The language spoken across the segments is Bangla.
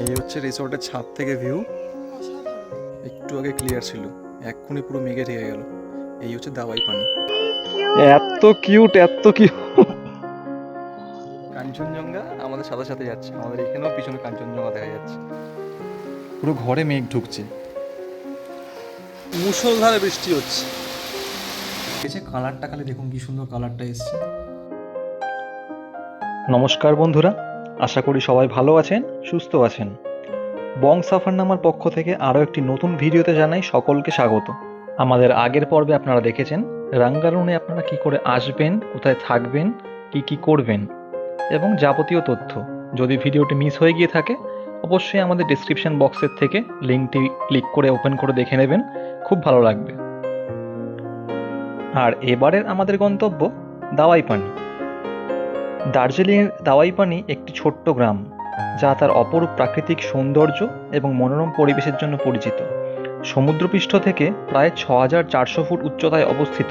এই হচ্ছে রিসোর্টের ছাদ থেকে ভিউ। একটু আগে ক্লিয়ার ছিল, এক্ষুনি পুরো মেঘে ঢেকে গেল। এই হচ্ছে দাওয়াই পানি। এত কিউট, এত কিউট। কাঞ্চনজঙ্ঘা আমাদের সাথে সাথে যাচ্ছে, আমাদের এখানেও পিছনে কাঞ্চনজঙ্ঘা দেখা যাচ্ছে। পুরো ঘরে মেঘ ঢুকছে, মুষলধারে বৃষ্টি হচ্ছে। এসে কালারটা খালি দেখুন কি সুন্দর কালারটা এসছে। নমস্কার বন্ধুরা, আশা করি সবাই ভালো আছেন, সুস্থ আছেন। বং সাফারনামার পক্ষ থেকে আরও একটি নতুন ভিডিওতে জানাই সকলকে স্বাগত। আমাদের আগের পর্বে আপনারা দেখেছেন রাঙ্গারুনে আপনারা কি করে আসবেন, কোথায় থাকবেন, কি করবেন এবং যাবতীয় তথ্য। যদি ভিডিওটি মিস হয়ে গিয়ে থাকে অবশ্যই আমাদের ডেসক্রিপশন বক্সের থেকে লিঙ্কটি ক্লিক করে ওপেন করে দেখে নেবেন, খুব ভালো লাগবে। আর এবারের আমাদের গন্তব্য দাওয়াই পানি। দার্জিলিংয়ের দাওয়াই পানি একটি ছোট্ট গ্রাম, যা তার অপরূপ প্রাকৃতিক সৌন্দর্য এবং মনোরম পরিবেশের জন্য পরিচিত। সমুদ্রপৃষ্ঠ থেকে প্রায় ৬,৪০০ ফুট উচ্চতায় অবস্থিত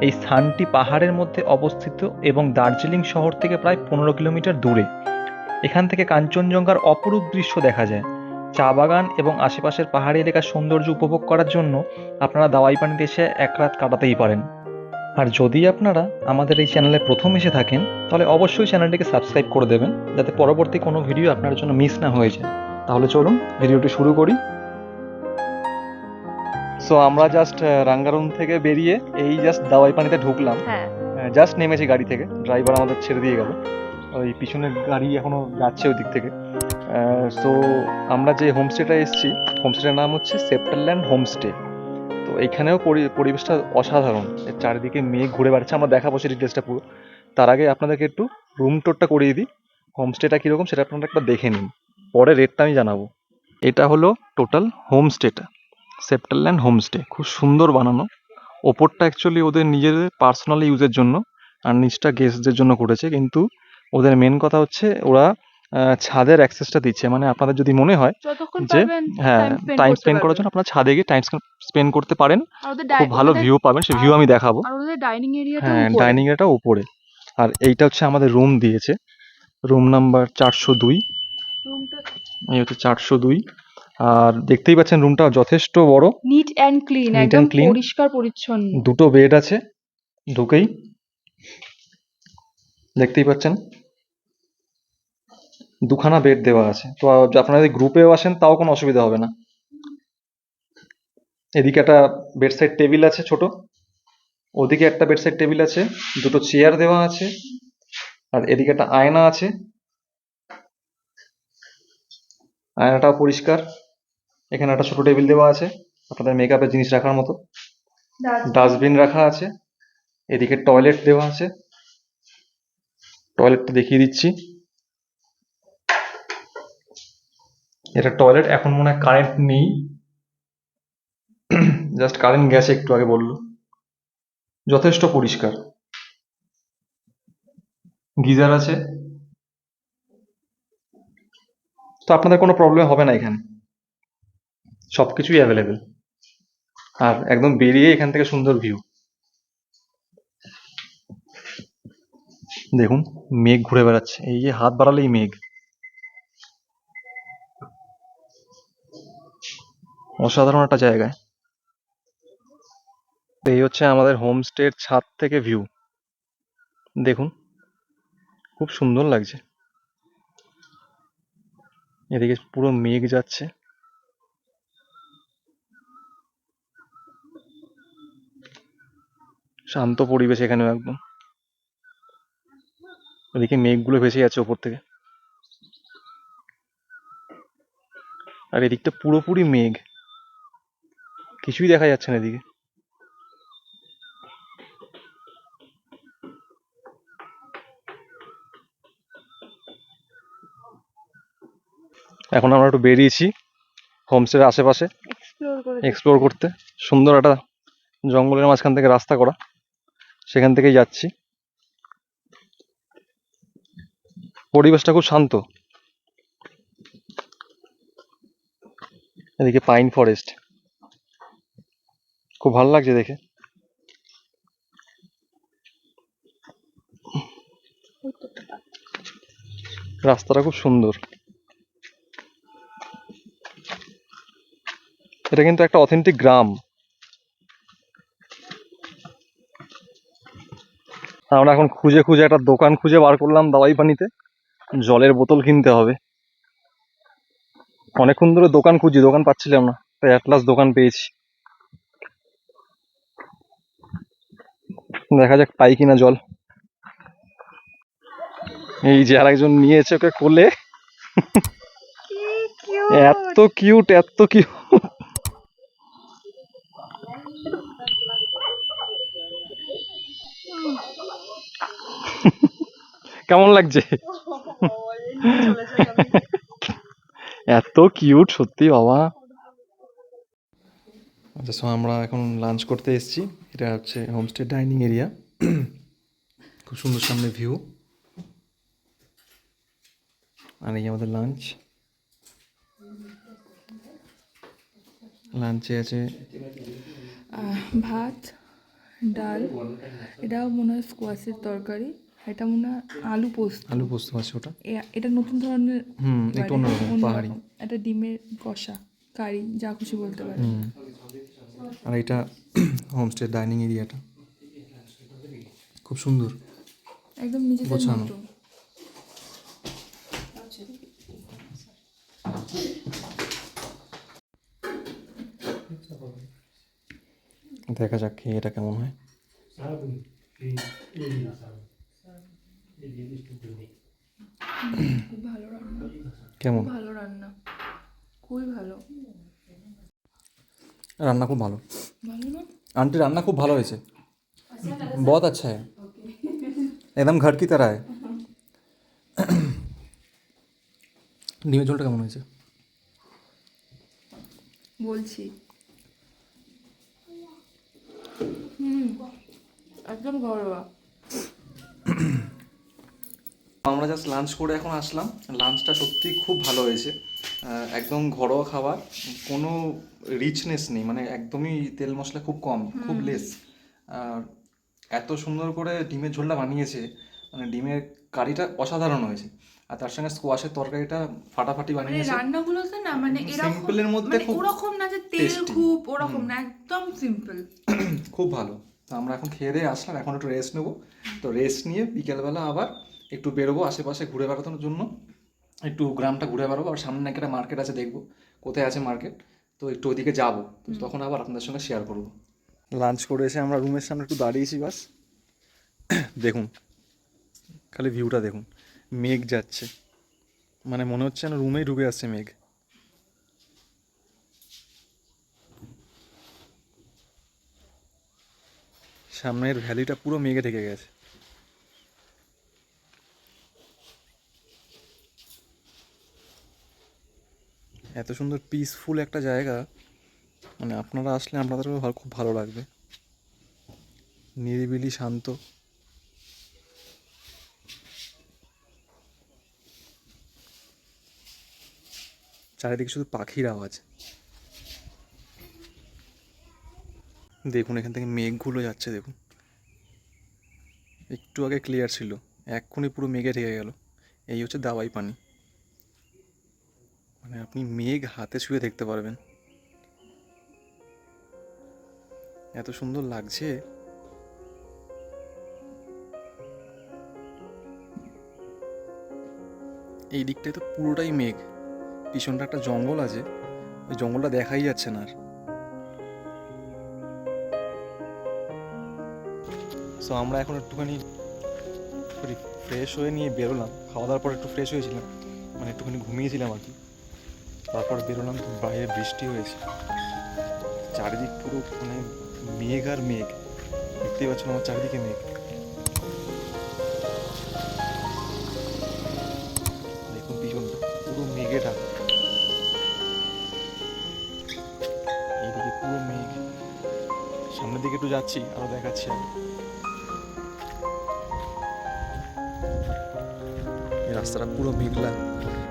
এই স্থানটি পাহাড়ের মধ্যে অবস্থিত এবং দার্জিলিং শহর থেকে প্রায় ১৫ কিলোমিটার দূরে। এখান থেকে কাঞ্চনজঙ্ঘার অপরূপ দৃশ্য দেখা যায়। চা বাগান এবং আশেপাশের পাহাড়ি এলাকার সৌন্দর্য উপভোগ করার জন্য আপনারা দাওয়াই পানিতে এসে এক রাত কাটাতেই পারেন। আর যদি আপনারা আমাদের এই চ্যানেলে প্রথম এসে থাকেন তাহলে অবশ্যই চ্যানেলটিকে সাবস্ক্রাইব করে দেবেন, যাতে পরবর্তী কোনো ভিডিও আপনার জন্য মিস না হয়ে যায়। তাহলে চলুন ভিডিওটি শুরু করি। সো আমরা জাস্ট রাঙ্গারুন থেকে বেরিয়ে এই জাস্ট দাওয়াই পানিতে ঢুকলাম। জাস্ট নেমেছি গাড়ি থেকে, ড্রাইভার আমাদের ছেড়ে দিয়ে গেল। ওই পিছনের গাড়ি এখনো যাচ্ছে ওই দিক থেকে। সো আমরা যে হোমস্টেটা এসেছি, হোমস্টেটার নাম হচ্ছে সেপ্টারল্যান্ড হোমস্টে। তো এইখানেও পরিবেশটা অসাধারণ, এর চারিদিকে মেঘ ঘুরে বেড়াচ্ছে। আমরা দেখাবো সেই ডিটেলসটা পুরো। তার আগে আপনাদেরকে একটু রুম টোরটা করিয়ে দিই। হোমস্টেটা কীরকম সেটা আপনারা একটা দেখে নিন, পরে রেটটা আমি জানাবো। এটা হলো টোটাল হোমস্টেটা, সেপ্টারল্যান্ড হোমস্টে। খুব সুন্দর বানানো। ওপরটা অ্যাকচুয়ালি ওদের নিজেদের পার্সোনাল ইউজের জন্য, আর নিচটা গেস্টদের জন্য করেছে। কিন্তু ওদের মেন কথা হচ্ছে ওরা ছাদের অ্যাক্সেসটা দিচ্ছে, মানে আপনাদের যদি মনে হয় যে হ্যাঁ টাইম স্পেন্ড করার জন্য আপনারা ছাদে গিয়ে টাইম স্পেন্ড করতে পারেন, খুব ভালো ভিউ পাবেন। সেই ভিউ আমি দেখাবো। হ্যাঁ, ডাইনিং এরিয়াটা উপরে। আর এইটা হচ্ছে আমাদের রুম দিয়েছে, রুম নাম্বার 402। এই হচ্ছে 402। আর দেখতেই পাচ্ছেন রুমটা যথেষ্ট বড়, নিট অ্যান্ড ক্লিন, নিট একদম অ্যান্ড ক্লিন। পরিষ্কার পরিচ্ছন্ন। দুটো বেড আছে ঢুকেই, দেখতেই পাচ্ছেন দুখানা বেড দেওয়া আছে। তো আপনারা যদি গ্রুপেও আসেন তাও কোনো অসুবিধা হবে না। এদিকে একটা বেড সাইড টেবিল আছে ছোট, ওদিকে একটা বেড সাইড টেবিল আছে, দুটো চেয়ার দেওয়া আছে। আর এদিকে একটা আয়না আছে, আয়নাটাও পরিষ্কার। এখানে একটা ছোট টেবিল দেওয়া আছে আপনাদের মেকআপের জিনিস রাখার মতো, ডাস্টবিন রাখা আছে। এদিকে টয়লেট দেওয়া আছে, টয়লেটটা দেখিয়ে দিচ্ছি। এটা টয়লেট, এখন মনে হয় কারেন্ট নেই, জাস্ট কারেন্ট গেছে একটু আগে বললো। যথেষ্ট পরিষ্কার, গিজার আছে। তো আপনাদের কোনো প্রবলেম হবে না, এখানে সবকিছুই অ্যাভেলেবেল। আর একদম বেরিয়ে এখান থেকে সুন্দর ভিউ দেখুন, মেঘ ঘুরে বেড়াচ্ছে, এই যে হাত বাড়ালেই মেঘ। অসাধারণ একটা জায়গায়। এই হচ্ছে আমাদের হোমস্টের ছাদ থেকে ভিউ, দেখুন খুব সুন্দর লাগছে। এদিকে পুরো মেঘ যাচ্ছে, শান্ত পরিবেশ এখানেও একদম। এদিকে মেঘগুলো ভেসে যাচ্ছে ওপর থেকে, আর এদিকটা পুরোপুরি মেঘ, কিছুই দেখা যাচ্ছে না এদিকে। এখন আমরা একটু বেরিয়েছি হোমস্টের আশেপাশে এক্সপ্লোর করতে। সুন্দর একটা জঙ্গলের মাঝখান থেকে রাস্তা করা, সেখান থেকেই যাচ্ছি। পরিবেশটা খুব শান্ত, এদিকে পাইন ফরেস্ট, খুব ভালো লাগছে দেখে। রাস্তাটা খুব সুন্দর। এটা কিন্তু একটা অথেন্টিক গ্রাম। আমরা এখন খুঁজে খুঁজে একটা দোকান খুঁজে বার করলাম দাওয়াই পানিতে, জলের বোতল কিনতে হবে। অনেকক্ষণ ধরে দোকান খুঁজি, দোকান পাচ্ছিলাম না, তাই অ্যাট লাস্ট দোকান পেয়েছি। দেখা যাক পাই কিনা জল। এই যে আরেকজন নিয়েছে ওকে কোলে, এত কিউট এত কিউট। কেমন লাগছে? এত কিউট সত্যি বাবা। আচ্ছা, সো আমরা এখন লাঞ্চ করতে এসেছি। এটা হচ্ছে হোমস্টে ডাইনিং এরিয়া, খুব সুন্দর সামনে ভিউ। আর এই আমাদের লাঞ্চ। লাঞ্চে আছে ভাত, ডাল, এটাও মনে হয় স্কোয়াশের তরকারি, এটা মনে হয় আলু পোস্ত। আলু পোস্ত আছে ওটা, এটা নতুন ধরনের, একটু অন্যরকম পাহাড়ি। এটা ডিমের কষা, কারি, যা খুশি বলতে পারে। আর এটা হোমস্টে ডাইনিং এরিয়াটা খুব সুন্দর, একদম নিজেদের গোছানো। মতো। দেখা যাক খেয়ে এটা কেমন হয়। খুব ভালো রান্না, কেমন? ভালো রান্না, খুবই ভালো। রান্না খুব ভালো, ভালো না? आंटी रान्ना खूब ভালো হয়েছে, बहुत अच्छा है, एकदम घर की तरह है। ডিমের ঝোলটা কেমন হয়েছে? বলছি একদম ঘরোয়া। আমরা জাস্ট লাঞ্চ করে এখন আসলাম। লাঞ্চটা সত্যি খুব ভালো হয়েছে, একদম ঘরোয়া খাবার, কোনো রিচনেস নেই, মানে একদমই তেল মশলা খুব কম, খুব লেস। আর এত সুন্দর করে ডিমের ঝোলটা বানিয়েছে, মানে ডিমের কারিটা অসাধারণ হয়েছে। আর তার সঙ্গে স্কোয়াশের তরকারিটা ফাটাফাটি বানিয়েছে। রান্নাগুলোতে না মানে সিম্পলের মধ্যে খুব ওরকম না যে তেল খুব, ওরকম না, একদম সিম্পল, খুব ভালো। তো আমরা এখন খেয়ে দিয়ে আসলাম, এখন একটু রেস্ট নেবো। তো রেস্ট নিয়ে বিকেলবেলা আবার একটু বেরোবো আশেপাশে ঘুরে বেড়ানোর জন্য, একটু গ্রামটা ঘুরে বেড়াবো। আর সামনে একটা মার্কেট আছে, দেখবো কোথায় আছে মার্কেট, তো একটু ওইদিকে যাবো, তো তখন আবার আপনাদের সঙ্গে শেয়ার করবো। লাঞ্চ করে এসে আমরা রুমের সামনে একটু দাঁড়িয়েছি বাস। দেখুন খালি ভিউটা দেখুন, মেঘ যাচ্ছে, মানে মনে হচ্ছে না রুমেই ঢুকে আসছে মেঘ। সামনের ভ্যালিটা পুরো মেঘে ঢেকে গেছে। এত সুন্দর পিসফুল একটা জায়গা, মানে আপনারা আসলে আপনাদেরও খুব ভালো লাগবে, নিরিবিলি শান্ত। চারিদিকে শুধু পাখির আওয়াজ। দেখুন এখান থেকে মেঘগুলো যাচ্ছে, দেখুন একটু আগে ক্লিয়ার ছিল, এক্ষুনি পুরো মেঘে ঢেকে গেল। এই হচ্ছে দাওয়াই পানি, মানে আপনি মেঘ হাতে ছুঁয়ে দেখতে পারবেন, এত সুন্দর লাগছে। এই দিকটায় তো পুরোটাই মেঘ, পিছনটা একটা জঙ্গল আছে, ওই জঙ্গলটা দেখাই যাচ্ছে না আর। সো আমরা এখন একটুখানি ফ্রেশ হয়ে নিয়ে বেরোলাম, খাওয়া দাওয়ার পর একটু ফ্রেশ হয়েছিলাম, মানে একটুখানি ঘুমিয়েছিলাম আর কি। তারপর বেরোলাম, বাইরে বৃষ্টি হয়েছে, চারিদিক পুরো মানে মেঘ আর মেঘ, দেখতেই পাচ্ছেন আমার চারিদিকে মেঘ। দেখুন পিছনটা পুরো মেঘে ঢাকা, এইদিকে পুরো মেঘ। সামনের দিকে একটু যাচ্ছি, আরো দেখাচ্ছি আমি। এই রাস্তাটা পুরো মেঘলা,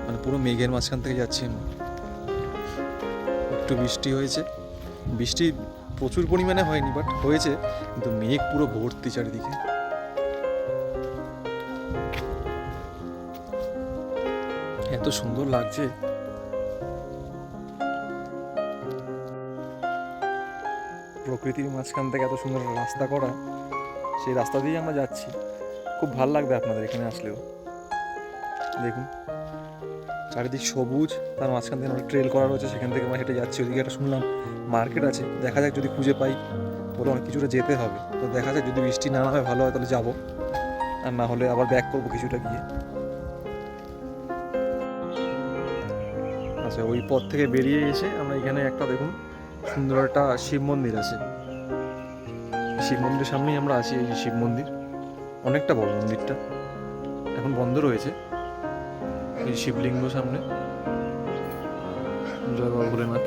মানে পুরো মেঘের মাঝখান থেকে যাচ্ছি আমি। একটু বৃষ্টি হয়েছে, বৃষ্টি প্রচুর পরিমাণে হয়নি বাট হয়েছে, কিন্তু মেঘ পুরো ভর্তি চারিদিকে। এত সুন্দর লাগছে। প্রকৃতির মাঝখান থেকে এত সুন্দর রাস্তা করা, সেই রাস্তা দিয়েই আমরা যাচ্ছি। খুব ভালো লাগবে আপনাদের এখানে আসলেও। দেখুন চারিদিক সবুজ, তার মাঝখান থেকে একটা ট্রেল করা রয়েছে, সেখান থেকে আমরা হেঁটে যাচ্ছি। ওদিকে একটা শুনলাম মার্কেট আছে, দেখা যাক যদি খুঁজে পাই। বলে অনেক কিছুটা যেতে হবে, তো দেখা যাক যদি বৃষ্টি না নামে ভালো হয় তাহলে যাবো, আর না হলে আবার ব্যাক করবো কিছুটা গিয়ে। আচ্ছা, ওই পথ থেকে বেরিয়ে এসে আমরা এখানে একটা দেখুন সুন্দর একটা শিব মন্দির আছে। শিব মন্দিরের সামনেই আমরা আছি। এই যে শিব মন্দির, অনেকটা বড় মন্দিরটা, এখন বন্ধ রয়েছে। এই শিবলিঙ্গ সামনে, জয় বাবা ভোলেনাথ।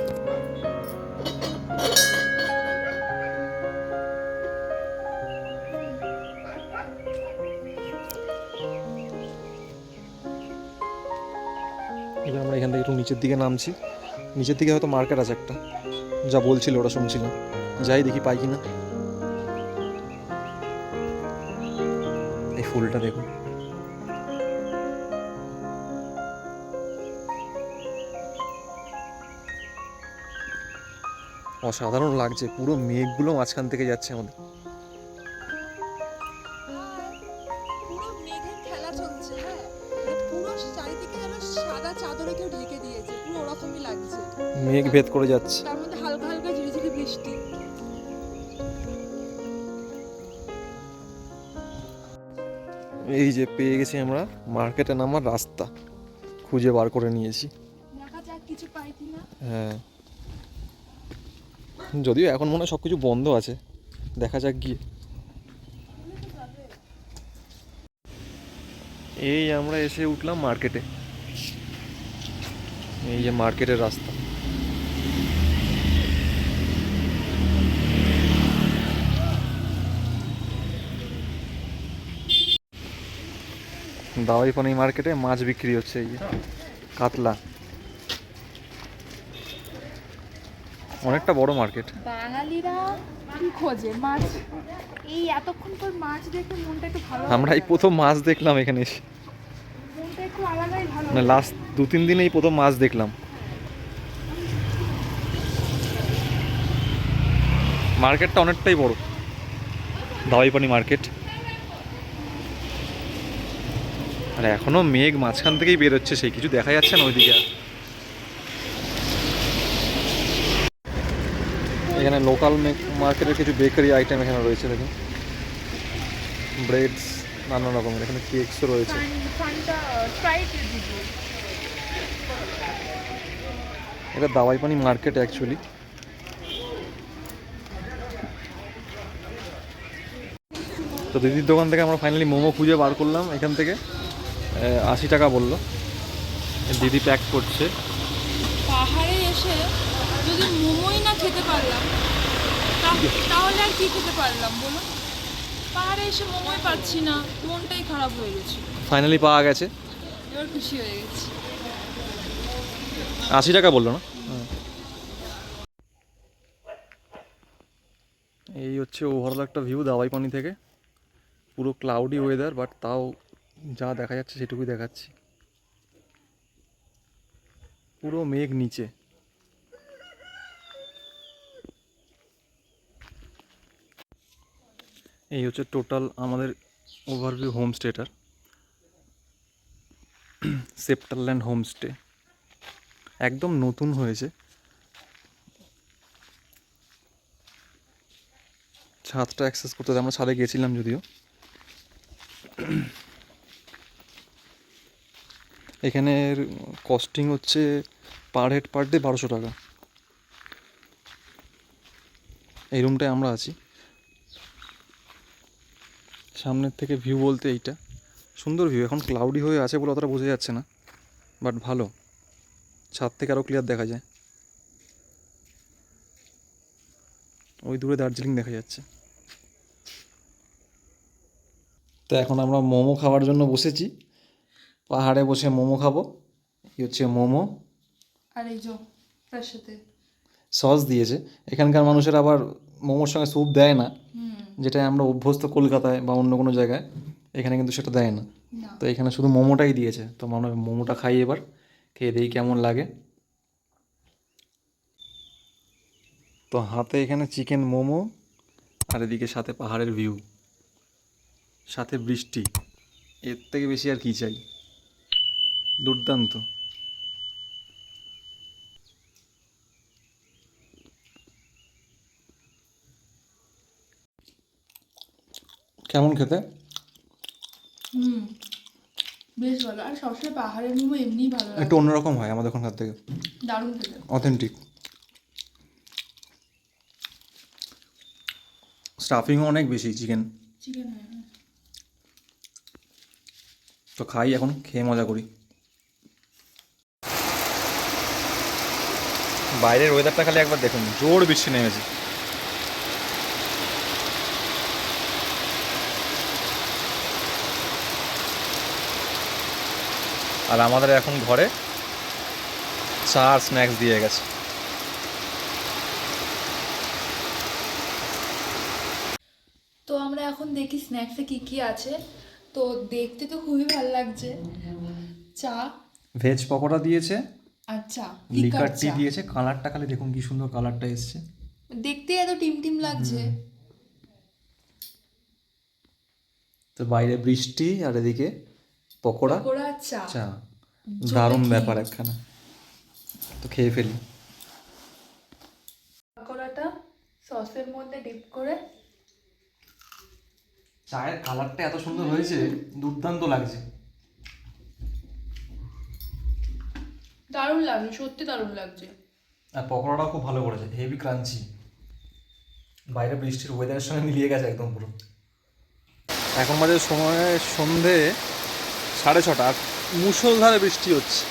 এবার আমরা এখান থেকে একটু নিচের দিকে নামছি। নিচের দিকে হয়তো মার্কেট আছে একটা, যা বলছিল ওরা শুনছিলাম। যাই দেখি পাই কিনা। এই ফুলটা দেখুন, অসাধারণ লাগছে। পুরো মেঘগুলো মাঝখান থেকে যাচ্ছে আমাদের। পুরো মেঘের খেলা চলছে। হ্যাঁ, পুরো চারিদিকে যেন সাদা চাদরে কেউ ঢেকে দিয়েছে, পুরো ওরকমই লাগছে। মেঘ ভেদ করে যাচ্ছে, তার মধ্যে হালকা হালকা ঝিরিঝিরি বৃষ্টি। এই যে পেয়ে গেছি আমরা মার্কেটে নামার রাস্তা, খুঁজে বার করে নিয়েছি। দেখা যাক কিছু পাই কিনা। হ্যাঁ, যদিও এখন মনে হয় সব কিছু বন্ধ আছে, দেখা যাক গিয়ে। এই আমরা এসে উঠলাম মার্কেটে। এই যে মার্কেটের রাস্তা। দাওয়াই পানি মার্কেটে মাছ বিক্রি হচ্ছে। এই যে কাতলা, অনেকটা বড় মার্কেট। বাঙালিরা কি খোঁজে? মাছ। এই এতক্ষণ পর মাছ দেখে মনটা একটু ভালো। আমরা এই প্রথম মাছ দেখলাম এখানে এসে, মনটা একটু আলাদাই ভালো। মানে লাস্ট 2-3 দিনে এই প্রথম মাছ দেখলাম। মার্কেটটা অনেকটাই বড়, দাওয়াই পানি মার্কেট। আর এখনো মেঘ মাঝখান থেকেই বেরোচ্ছে, সেই কিছু দেখা যাচ্ছে না ওইদিকে। এখানে লোকাল মার্কেটের কিছু বেকারি আইটেম এখানে রয়েছে। দেখুন ব্রেডস, নানা রকমের। এখানে কেকসও রয়েছে। এটা দাওয়াই পানি মার্কেট অ্যাকচুয়ালি। তো দিদির দোকান থেকে আমরা ফাইনালি মোমো খুঁজে বার করলাম। এখান থেকে 80 টাকা বললো। দিদি প্যাক করছে। পাহাড়ে এসে যদি মোমোই না খেতে পারলাম, তাহলে আর কি খেতে পারলাম বলুন? পাহাড়ে এসে মোমোই পাচ্ছি না, মনটাই খারাপ হয়ে গেছে। ফাইনালি পাওয়া গেছে, এবার খুশি হয়ে গেছি। 80 টাকা বললো না? এই হচ্ছে ওভারঅল একটা ভিউ দাওয়াই পানি থেকে। পুরো ক্লাউডি ওয়েদার, বাট তাও যা দেখা যাচ্ছে সেটুকুই দেখাচ্ছি। পুরো মেঘ নিচে। এই হচ্ছে টোটাল আমাদের ওভারভিউ হোমস্টেটার, সেপ্টারল্যান্ড হোমস্টে। একদম নতুন হয়েছে। ছাদটা অ্যাক্সেস করতে আমরা ছাদে গেছিলাম যদিও। এখানের কস্টিং হচ্ছে পার হেড পার ডে 1200 টাকা। এই রুমটায় আমরা আছি। সামনের থেকে ভিউ বলতে এইটা সুন্দর ভিউ। এখন ক্লাউডি হয়ে আছে বলে অতটা বোঝা যাচ্ছে না, বাট ভালো। ছাদ থেকে আরও ক্লিয়ার দেখা যায়। ওই দূরে দার্জিলিং দেখা যাচ্ছে। তো এখন আমরা মোমো খাওয়ার জন্য বসেছি। পাহাড়ে বসে মোমো খাবো। এই হচ্ছে মোমো, আর এই যে তার সাথে সস দিয়েছে। এখানকার মানুষের আবার মোমোর সঙ্গে স্যুপ দেয় না, যেটা আমরা অভ্যস্ত কলকাতায় বা অন্য কোনো জায়গায়। এখানে কিন্তু সেটা দেয় না। তো এখানে শুধু মোমোটাই দিয়েছে। তো আমরা মোমোটা খাই, এবার খেয়ে দেখি কেমন লাগে। তো হাতে এখানে চিকেন মোমো, আর এদিকে সাথে পাহাড়ের ভিউ, সাথে বৃষ্টি, এর থেকে বেশি আর কি চাই। দুর্দান্ত। কেমন খেতে? বেশ ভালো। আর সবসময় পাহাড়ের মোমো এমনিই ভালো লাগে, একটু অন্যরকম হয় আমাদের ওখানকার থেকে, দারুণ খেতে, অথেন্টিক। স্টাফিংও অনেক বেশি চিকেন। হ্যাঁ। তো খাই, এখন খেয়ে মজা করি। বাইরের ওয়েদারটা খালি একবার দেখুন, জোর বৃষ্টি নেমেছে। আর আমাদের এখন ঘরে চা আর স্ন্যাক্স দিয়ে গেছে। তো আমরা এখন দেখি স্ন্যাক্সে কি কি আছে। তো দেখতে তো খুবই ভালো লাগছে। চা, ভেজ পকোড়া দিয়েছে, আচ্ছা, লিকার টি দিয়েছে। কালারটা খালি দেখুন কি সুন্দর কালারটা এসছে, দেখতে এত টিম টিম লাগছে। তো বাইরে বৃষ্টি আর এদিকে পকোড়া, চা, চা, দারুণ ব্যাপার একখানা। তো খেয়ে ফেলি। পকোড়াটা সসের মধ্যে ডিপ করে। চায়ের কালারটা এত সুন্দর হয়েছে, দুর্দান্ত লাগছে। দারুণ লাগছে, সত্যি দারুণ লাগছে। আর পকোড়াটাও খুব ভালো করেছে, হেভি ক্রাঞ্চি। বাইরে বৃষ্টির ওয়েদারের সঙ্গে মিলিয়ে গেছে একদম পুরো। এখন বাজে সময় সন্ধে 6:30, আর মুষলধারে বৃষ্টি হচ্ছে।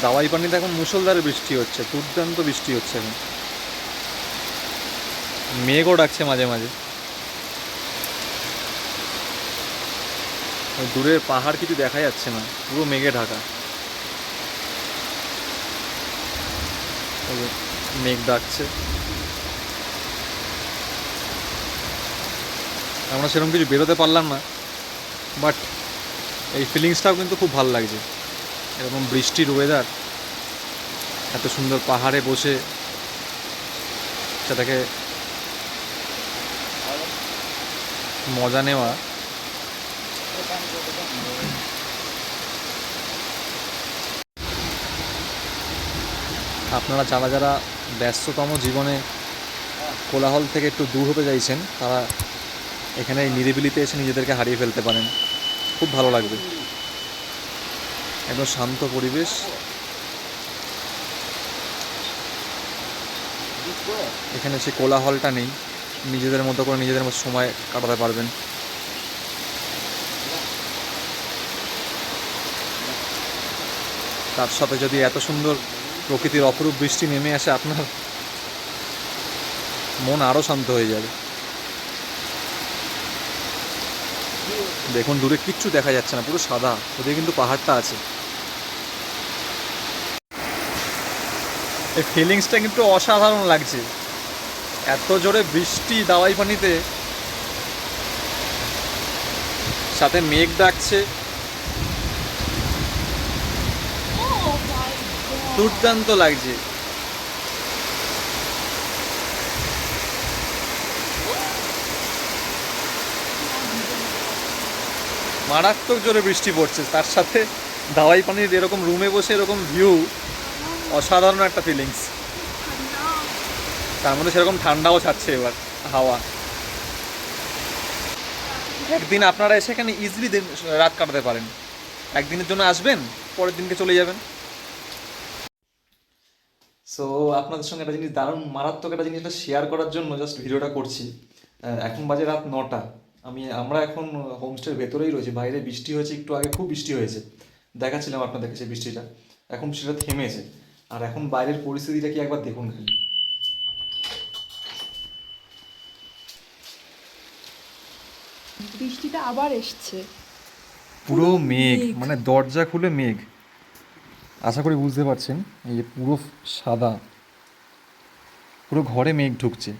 দাওয়াই পানিতে এখন মুষলধারে বৃষ্টি হচ্ছে, দুর্দান্ত বৃষ্টি হচ্ছে এখন। মেঘও ডাকছে মাঝে মাঝে। ওই দূরের পাহাড় কিছু দেখা যাচ্ছে না, পুরো মেঘে ঢাকা। মেঘ ডাকছে। আমরা সেরকম কিছু বেরোতে পারলাম না, বাট এই ফিলিংসটাও কিন্তু খুব ভালো লাগছে। এরকম বৃষ্টির ওয়েদার, এত সুন্দর পাহাড়ে বসে সেটাকে মজা নেওয়া। আপনারা যারা যারা ব্যস্ততম জীবনে কোলাহল থেকে একটু দূর হতে চাইছেন, তারা এখানে এই নিরিবিলিতে এসে নিজেদেরকে হারিয়ে ফেলতে পারেন। খুব ভালো লাগবে, একদম শান্ত পরিবেশ। এখানে সে কোলাহলটা নেই, নিজেদের মতো করে নিজেদের মতো সময় কাটাতে পারবেন। তার সাথে যদি এত সুন্দর প্রকৃতির অপরূপ বৃষ্টি নেমে আসে, আপনার মন আরও শান্ত হয়ে যাবে। দেখুন দূরে কিচ্ছু দেখা যাচ্ছে না, পুরো সাদা, ওদিকে কিন্তু পাহাড়টা আছে। এই ফিলিংসটা কিন্তু অসাধারণ লাগছে। এত জোরে বৃষ্টি দাওয়াই পানিতে, সাথে মেঘ ডাকছে, দুর্দান্ত লাগছে। মারাত্মক জোরে বৃষ্টি পড়ছে, তার সাথে দাওয়াই পানির এরকম রুমে বসে এরকম ভিউ, অসাধারণ একটা ফিলিংস। তার মধ্যে সেরকম ঠান্ডাও ছাড়ছে এবার হাওয়া। একদিন আপনারা এসে এখানে ইজিলি রাত কাটাতে পারেন। একদিনের জন্য আসবেন, পরের দিনকে চলে যাবেন। সো আপনাদের সঙ্গে একটা জিনিস, দারুণ মারাত্মক একটা জিনিসটা শেয়ার করার জন্য জাস্ট ভিডিওটা করছি। এখন বাজে রাত 9টা। আমরা এখন হোমস্টের ভেতরেই রয়েছি। বাইরে বৃষ্টি হয়েছে, একটু আগে খুব বৃষ্টি হয়েছে, দেখাচ্ছিলাম আপনাদেরকে সেই বৃষ্টিটা। এখন বৃষ্টিটা থেমেছে, আর এখন বাইরের পরিস্থিতিটা কি একবার দেখুন খালি। বৃষ্টিটা আবার এসছে, পুরো মেঘ, মানে দরজা খুলে মেঘ। আশা করি বুঝতে পারছেন, এই যে পুরো সাদা, পুরো ঘরে মেঘ ঢুকছে।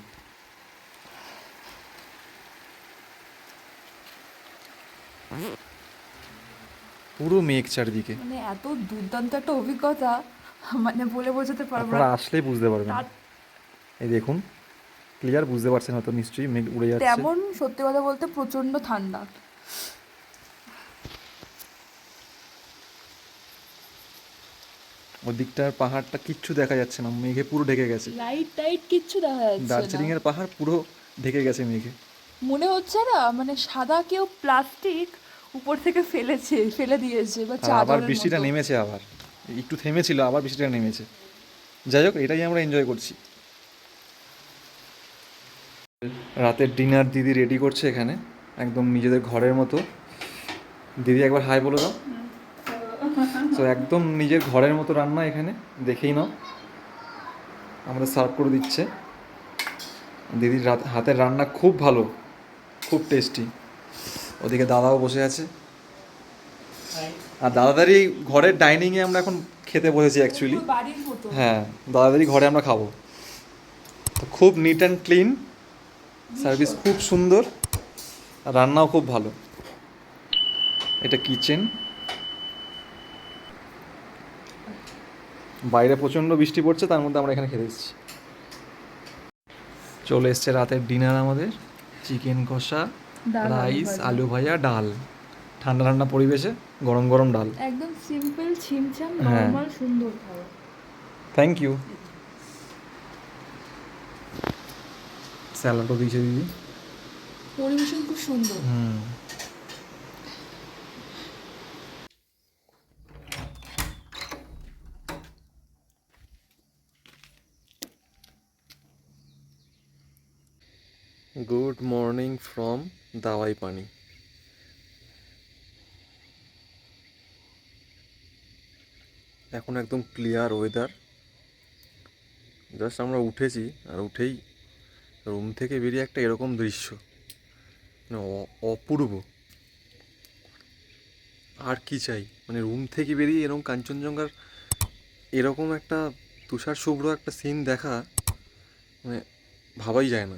পুরো মেঘ চারিদিকে। মানে এত দুর্দান্ত একটা অভিজ্ঞতা মানে বলে বোঝাতে পারবো আপনারা না। আসলেই বুঝতে পারবেন। এই দেখুন ক্লিয়ার বুঝতে পারছেন হয়তো, নিশ্চয়ই মেঘ উড়ে যাচ্ছে। তেমন সত্যি কথা বলতে প্রচন্ড ঠান্ডা। ওদিকটার পাহাড়টা কিচ্ছু দেখা যাচ্ছে না, মেঘে পুরো ঢেকে গেছে। লাইট টাইট কিচ্ছু দেখা যাচ্ছে দার্জিলিং না। এর পাহাড় পুরো ঢেকে গেছে মেঘে। মনে হচ্ছে না মানে সাদা কেউ প্লাস্টিক উপর থেকে ফেলে দিয়েছে বা আর আবার চাদরের বৃষ্টিটা মতো। নেমেছে, আবার একটু থেমেছিল আবার বৃষ্টিটা নেমেছে। যাই হোক, এটাই আমরা এনজয় করছি। রাতের ডিনার দিদি রেডি করছে এখানে, একদম নিজেদের ঘরের মতো। দিদি একবার হাই বলে দাও। তো একদম নিজের ঘরের মতো রান্না এখানে, দেখেই নাও। আমাদের সার্ভ করে দিচ্ছে। দিদির হাতের রান্না খুব ভালো, খুব টেস্টি। ওদিকে দাদাও বসে আছে, আর দাদাদারই ঘরের ডাইনিংয়ে আমরা এখন খেতে বসেছি অ্যাকচুয়ালি। বাড়ির মতো। হ্যাঁ, দাদাদারই ঘরে আমরা খাবো। তো খুব নিট অ্যান্ড ক্লিন, সার্ভিস খুব সুন্দর, আর রান্নাও খুব ভালো। এটা কিচেন, বাইরে প্রচণ্ড বৃষ্টি পড়ছে, তার মধ্যে আমরা এখানে খেতে এসেছি। চলে এসছে রাতের ডিনার আমাদের, চিকেন কষা, রাইস, আলু ভাজা, ডাল। ঠান্ডা ঠান্ডা পরিবেশে গরম গরম ডাল, একদম সিম্পল ছিমছাম হ্যাঁ। নরমাল সুন্দর খাবার। Thank you. স্যালাডও দিয়েছে দিদি। পরিবেশন খুব সুন্দর। হুম। গুড মর্নিং ফ্রম দাওয়াই পানি। এখন একদম ক্লিয়ার ওয়েদার। জাস্ট আমরা উঠেছি, আর উঠেই রুম থেকে বেরিয়ে একটা এরকম দৃশ্য, মানে অপূর্ব। আর কি চাই, মানে রুম থেকে বেরিয়ে এরকম কাঞ্চনজঙ্ঘার এরকম একটা তুষার শুভ্র একটা সিন দেখা, মানে ভাবাই যায় না।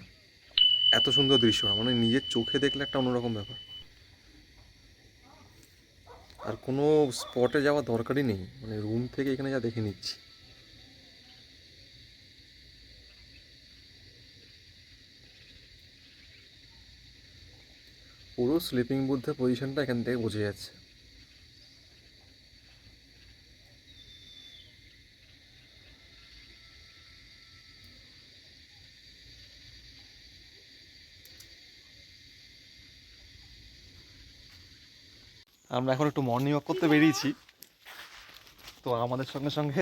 এত সুন্দর দৃশ্য, মানে নিজের চোখে দেখলে একটা অন্যরকম ব্যাপার। আর কোনো স্পটে যাওয়ার দরকারই নেই, মানে রুম থেকে এখানে যা দেখে নিচ্ছি। পুরো স্লিপিং বুথের পজিশনটা এখান থেকে বোঝা যাচ্ছে। আমরা এখন একটু মর্নিং ওয়াক করতে বেরিয়েছি, তো আমাদের সঙ্গে সঙ্গে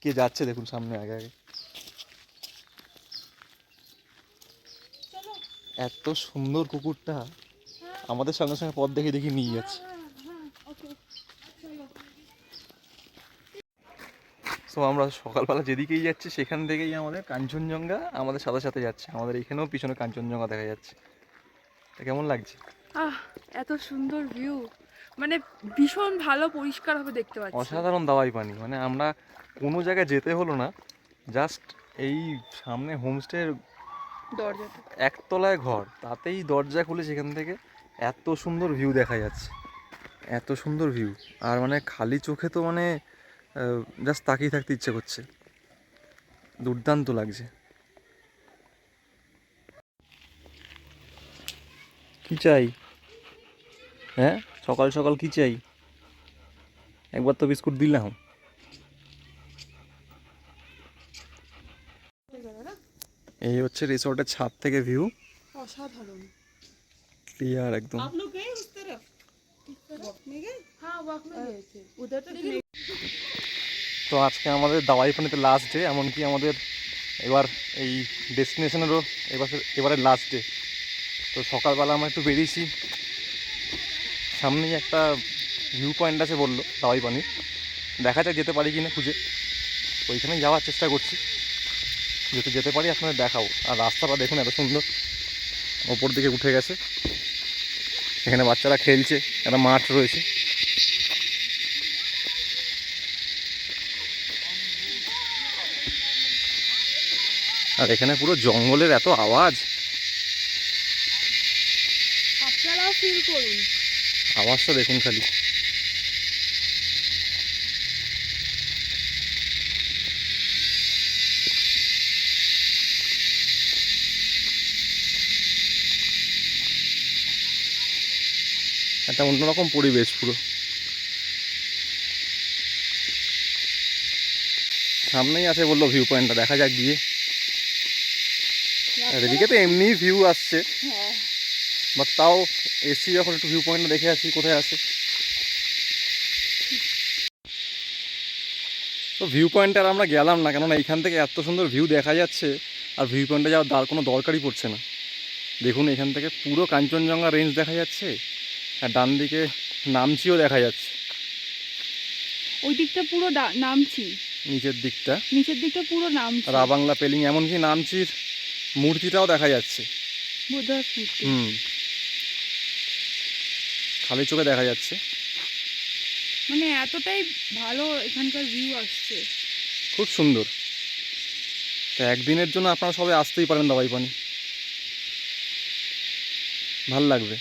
কে যাচ্ছে দেখুন সামনে আগে আগে। এত সুন্দর কুকুরটা আমাদের সঙ্গে সঙ্গে পথ দেখে দেখে নিয়ে যাচ্ছে। সো আমরা সকালবেলা যেদিকেই যাচ্ছি সেখান থেকেই আমাদের কাঞ্চনজঙ্ঘা আমাদের সাথে সাথে যাচ্ছে। আমাদের এখানেও পিছনে কাঞ্চনজঙ্ঘা দেখা যাচ্ছে। তা কেমন লাগছে? এত সুন্দর ভিউ, মানে ভীষণ ভালো পরিষ্কারভাবে দেখতে পাচ্ছি। অসাধারণ দাওয়াই পানি, মানে আমরা কোনো জায়গায় যেতে হলো না, জাস্ট এই সামনে হোমস্টের দরজাটা একতলায় ঘর, তাতেই দরজা খুলে সেখান থেকে এত সুন্দর ভিউ দেখা যাচ্ছে, এত সুন্দর ভিউ। আর মানে খালি চোখে তো মানে জাস্ট তাকিয়ে থাকতে ইচ্ছে করছে, দুর্দান্ত লাগছে। কি চাই? হ্যাঁ, সকাল সকাল কি চাই? একবার তো বিস্কুট দিলাম। এই হচ্ছে রিসোর্টের ছাদ থেকে ভিউ, অসাধারণ। ক্লিয়ার একদম। তো আজকে আমাদের দাওয়াই পানিতে লাস্ট ডে, এমনকি আমাদের এবার এই ডেস্টিনেশনেরও এবারে লাস্ট ডে। তো সকালবেলা আমরা একটু বেরিয়েছি, সামনেই একটা ভিউ পয়েন্ট আছে বললো দাওয়াই পানি, দেখা যাক যেতে পারি কিনা খুঁজে, ওইখানেই যাওয়ার চেষ্টা করছি। যেতে যেতে পারি আপনাদের দেখাবো। আর রাস্তাটা দেখুন এত সুন্দর, ওপর দিকে উঠে গেছে, এখানে বাচ্চারা খেলছে, একটা মাঠ রয়েছে। আর এখানে পুরো জঙ্গলের এত আওয়াজ, আপনারাও ফিল করুন আওয়াজটা দেখুন খালি। একটা অন্যরকম পরিবেশ পুরো। সামনেই আছে বললো ভিউ পয়েন্টটা, দেখা যাক গিয়ে। আর এদিকে তো এমনি ভিউ আসছে, বাট তাও এসছি যখন একটু ভিউ পয়েন্টটা দেখে আসি কোথায় আছে। তো ভিউ পয়েন্টে আর আমরা গেলাম না, কেননা এইখান থেকে এত সুন্দর ভিউ দেখা যাচ্ছে আর ভিউ পয়েন্টে যাওয়ার কোনো দরকারই পড়ছে না। দেখুন এখান থেকে পুরো কাঞ্চনজঙ্ঘা রেঞ্জ দেখা যাচ্ছে, আর ডান দিকে নামচিও দেখা যাচ্ছে। ওই দিকটা পুরো নামছি, নিচের দিকটা পুরো নামছি, রাবাংলা পেলিং, এমনকি নামচির মূর্তিটাও দেখা যাচ্ছে। খালি চোখে দেখা যাচ্ছে, মানে এতটাই ভালো এখানকার ভিউ আসছে, খুব সুন্দর। তো একদিনের জন্য আপনারা সবাই আসতেই পারেন দাবাই পানি, ভাল লাগবে।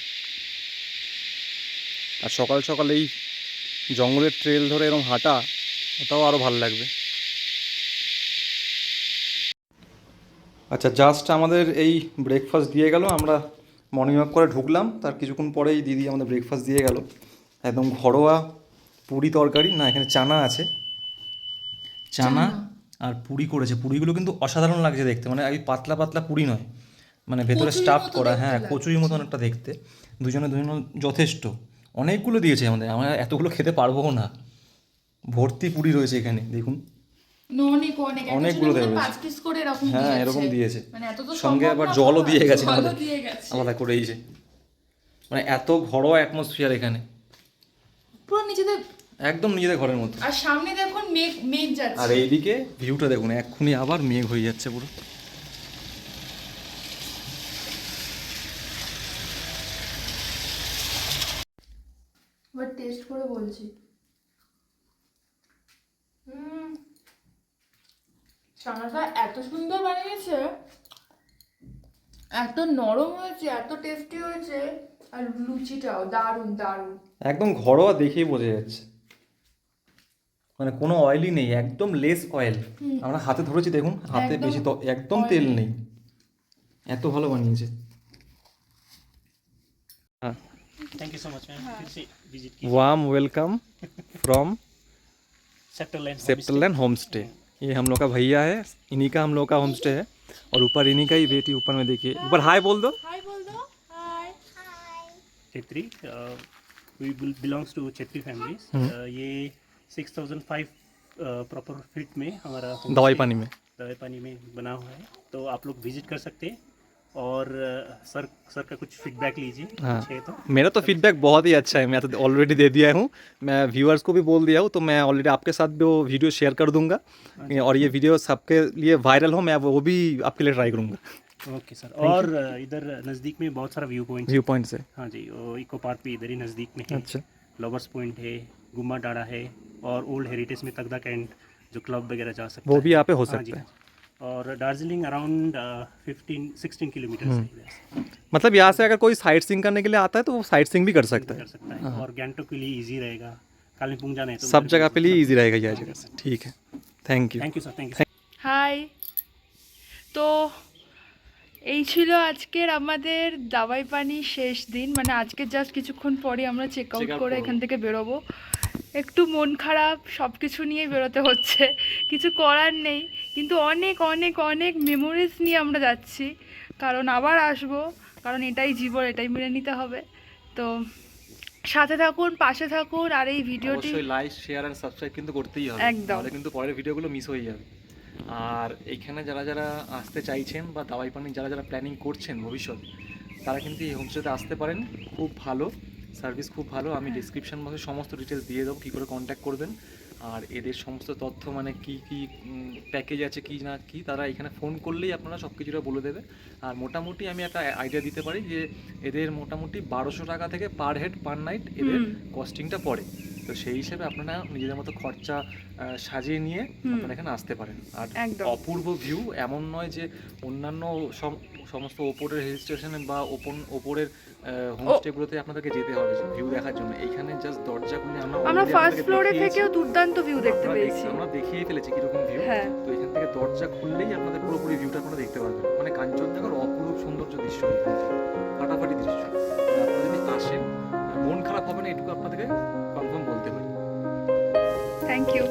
আর সকাল সকাল এই জঙ্গলের ট্রেল ধরে এরকম হাঁটা, ওটাও আরও ভাল লাগবে। আচ্ছা, জাস্ট আমাদের এই ব্রেকফাস্ট দিয়ে গেল, আমরা মর্নিং ওয়াক করে ঢুকলাম, তার কিছুক্ষণ পরেই দিদি আমাদের ব্রেকফাস্ট দিয়ে গেল। একদম ঘরোয়া পুরি তরকারি, না এখানে চানা আছে, চানা আর পুরি করেছে। পুরিগুলো কিন্তু অসাধারণ লাগছে দেখতে, মানে এই পাতলা পাতলা পুরি নয়, মানে ভেতরে স্টাফ করা, হ্যাঁ কচুরির মতন একটা দেখতে। দুজনে যথেষ্ট, অনেকগুলো দিয়েছে আমাদের, আমরা এতগুলো খেতে পারবো না। ভর্তি পুরি রয়েছে এখানে, দেখুন অনেকগুলো দেওয়া হয়েছে, হ্যাঁ এরকম দিয়েছে, সঙ্গে আবার জলও দিয়ে গেছে আমাদের আলাদা করে। এই যে মানে এত ঘরোয়া অ্যাটমসফিয়ার এখানে, পুরো নিজেদের একদম নিজেদের ঘরের মতো। আর সামনে দেখুন মেঘ যাচ্ছে, আর এইদিকে ভিউটা দেখুন, এক্ষুনি আবার মেঘ হয়ে যাচ্ছে পুরো। এবার টেস্ট করে বলছি। চানাটা এত সুন্দর বানিয়েছে, এত নরম হয়েছে, এত টেস্টি হয়েছে, আর লুচিটাও দারুণ দারুণ, একদম ঘরোয়া দেখেই বোঝা যাচ্ছে, মানে কোনো অয়েলই নেই, একদম লেস অয়েল। আমরা হাতে ধরেছি দেখুন, হাতে বেশি তো একদম তেল নেই, এত ভালো বানিয়েছে। Thank you so much, ma'am. Please visit warm welcome from Septerland home stay. ये हम लोग का भैया है, इन्हीं का हम लोग का होम स्टे है, और ऊपर इन्हीं का ही बेटी ऊपर में देखिए, ऊपर हाय बोल दो। হাই বল দাও, high. Chetri. We belongs to Chetri families. ये 6005 प्रॉपर फीट में हमारा दवाई पानी में बना हुआ है, तो आप लोग विजिट कर सकते हैं। और सर का कुछ फीडबैक लीजिए। हाँ, तो मेरा तो फीडबैक बहुत ही अच्छा है, मैं तो ऑलरेडी दे दिया हूँ, मैं व्यूअर्स को भी बोल दिया हूँ, तो मैं ऑलरेडी आपके साथ भी वो वीडियो शेयर कर दूंगा, और ये वीडियो सबके लिए वायरल हो, मैं वो भी आपके लिए ट्राई करूँगा। Okay sir. और इधर नज़दीक में बहुत सारा व्यू पॉइंट है। हाँ जी, इको पार्क भी इधर ही नज़दीक में है। अच्छा, लवर्स पॉइंट है, गुम्मा डाड़ा है, और ओल्ड हेरिटेज में तगदा कैंट जो क्लब वगैरह जा सकते वो भी यहाँ पे हो हाँ सकता जी। है। और दार्जिलिंग अराउंड 15-16 किलोमीटर है इधर से। मतलब यहाँ से अगर कोई साइट सीइंग करने के लिए आता है तो वो साइट सीइंग भी कर सकता है, और गैंगटोक के लिए इजी रहेगा, कालिम्पोंग जाना है तो सब जगह पे लिए इजी रहेगा ये जगह से। ठीक है, thank you. Thank you sir, thank you. Hi. তো এই ছিল আজকের আমাদের দাবাই পানি শেষ দিন, মানে আজকে জাস্ট কিছুক্ষণ পরে আমরা চেক আউট করে এখান থেকে বেরোবো। একটু মন খারাপ, সব কিছু নিয়ে বেরোতে হচ্ছে, কিছু করার নেই, কিন্তু অনেক অনেক অনেক মেমোরিজ নিয়ে আমরা যাচ্ছি, কারণ আবার আসবো, কারণ এটাই জীবন, এটাই মেনে নিতে হবে। তো সাথে থাকুন, পাশে থাকুন, আর এই ভিডিওটি অবশ্যই লাইক শেয়ার এন্ড সাবস্ক্রাইব কিন্তু করতেই হবে, একদম, নাহলে কিন্তু পরের ভিডিওগুলো মিস হয়ে যাবে। আর এইখানে যারা যারা আসতে চাইছেন বা দাওয়াই পানি যারা যারা প্ল্যানিং করছেন ভবিষ্যৎ, তারা কিন্তু এই হোমস্টেতে আসতে পারেন, খুব ভালো সার্ভিস, খুব ভালো। আমি ডিসক্রিপশন বক্সে সমস্ত ডিটেলস দিয়ে দেবো, কী করে কন্ট্যাক্ট করবেন, আর এদের সমস্ত তথ্য, মানে কি কি প্যাকেজ আছে কি না কি, তারা এখানে ফোন করলেই আপনারা সব কিছুটা বলে দেবে। আর মোটামুটি আমি একটা আইডিয়া দিতে পারি যে এদের মোটামুটি 1200 টাকা থেকে পার হেড পার নাইট এদের কস্টিংটা পড়ে। তো সেই হিসেবে আপনারা নিজেদের মতো খরচা সাজিয়ে নিয়ে আপনারা এখানে আসতে পারেন। আর অপূর্ব ভিউ, এমন নয় যে অন্যান্য সমস্ত ওপরের হিল স্টেশনে বা ওপরের হোমস্টেগুলোতে আপনাদেরকে যেতে হবে ভিউ দেখার জন্য। এইখানে জাস্ট দরজা খুলে আমরা ফার্স্ট ফ্লোরে থেকেও দুর্দান্ত ভিউ দেখতে পেয়েছি, আমরা দেখিয়ে ফেলেছি কিরকম ভিউ। তো এখান থেকে দরজা খুললেই আপনাদের পুরোপুরি ভিউটা আপনারা দেখতে পারবেন, মানে কাঞ্চনজঙ্ঘার অপরূপ সৌন্দর্য দৃশ্য, ফাটাফাটি দৃশ্য। আপনারা যদি আসেন, মন খারাপ হবে না, এটুকু আপনাদেরকে কনফার্ম বলতে পারি। Thank you.